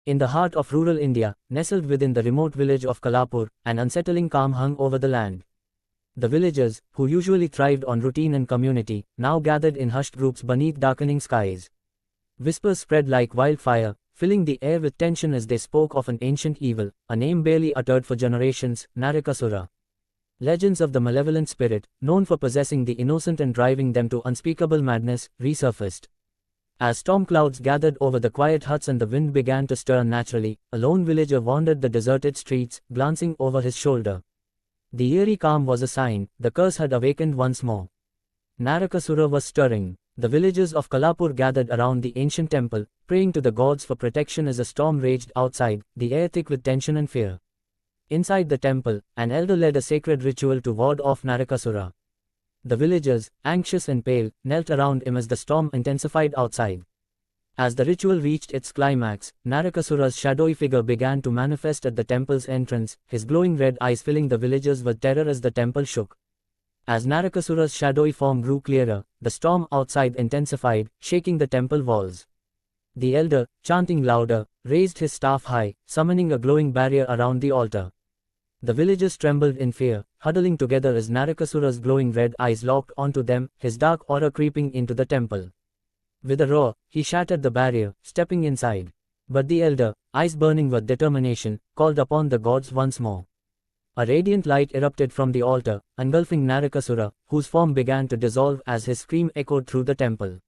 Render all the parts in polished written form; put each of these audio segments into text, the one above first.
In the heart of rural India, nestled within the remote village of Kalapur, an unsettling calm hung over the land. The villagers, who usually thrived on routine and community, now gathered in hushed groups beneath darkening skies. Whispers spread like wildfire, filling the air with tension as they spoke of an ancient evil, a name barely uttered for generations, Narakasura. Legends of the malevolent spirit, known for possessing the innocent and driving them to unspeakable madness, resurfaced. As storm clouds gathered over the quiet huts and the wind began to stir unnaturally, a lone villager wandered the deserted streets, glancing over his shoulder. The eerie calm was a sign, the curse had awakened once more. Narakasura was stirring. The villagers of Kalapur gathered around the ancient temple, praying to the gods for protection as a storm raged outside, the air thick with tension and fear. Inside the temple, an elder led a sacred ritual to ward off Narakasura. The villagers, anxious and pale, knelt around him as the storm intensified outside. As the ritual reached its climax, Narakasura's shadowy figure began to manifest at the temple's entrance, his glowing red eyes filling the villagers with terror as the temple shook. As Narakasura's shadowy form grew clearer, the storm outside intensified, shaking the temple walls. The elder, chanting louder, raised his staff high, summoning a glowing barrier around the altar. The villagers trembled in fear, huddling together as Narakasura's glowing red eyes locked onto them, his dark aura creeping into the temple. With a roar, he shattered the barrier, stepping inside. But the elder, eyes burning with determination, called upon the gods once more. A radiant light erupted from the altar, engulfing Narakasura, whose form began to dissolve as his scream echoed through the temple.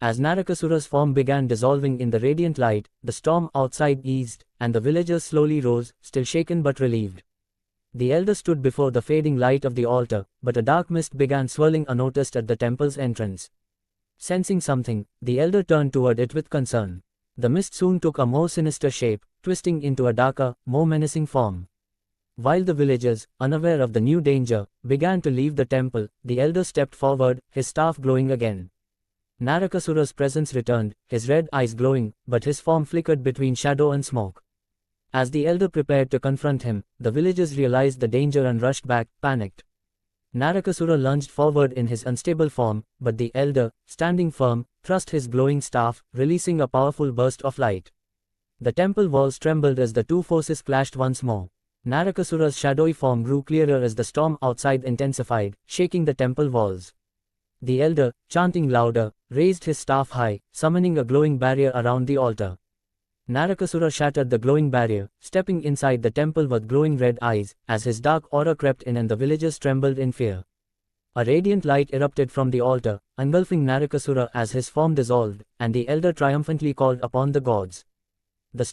As Narakasura's form began dissolving in the radiant light, the storm outside eased, and the villagers slowly rose, still shaken but relieved. The elder stood before the fading light of the altar, but a dark mist began swirling unnoticed at the temple's entrance. Sensing something, the elder turned toward it with concern. The mist soon took a more sinister shape, twisting into a darker, more menacing form. While the villagers, unaware of the new danger, began to leave the temple, the elder stepped forward, his staff glowing again. Narakasura's presence returned, his red eyes glowing, but his form flickered between shadow and smoke. As the elder prepared to confront him, the villagers realized the danger and rushed back, panicked. Narakasura lunged forward in his unstable form, but the elder, standing firm, thrust his glowing staff, releasing a powerful burst of light. The temple walls trembled as the two forces clashed once more. Narakasura's shadowy form grew clearer as the storm outside intensified, shaking the temple walls. The elder, chanting louder, raised his staff high, summoning a glowing barrier around the altar. Narakasura shattered the glowing barrier, stepping inside the temple with glowing red eyes, as his dark aura crept in and the villagers trembled in fear. A radiant light erupted from the altar, engulfing Narakasura as his form dissolved, and the elder triumphantly called upon the gods. The storm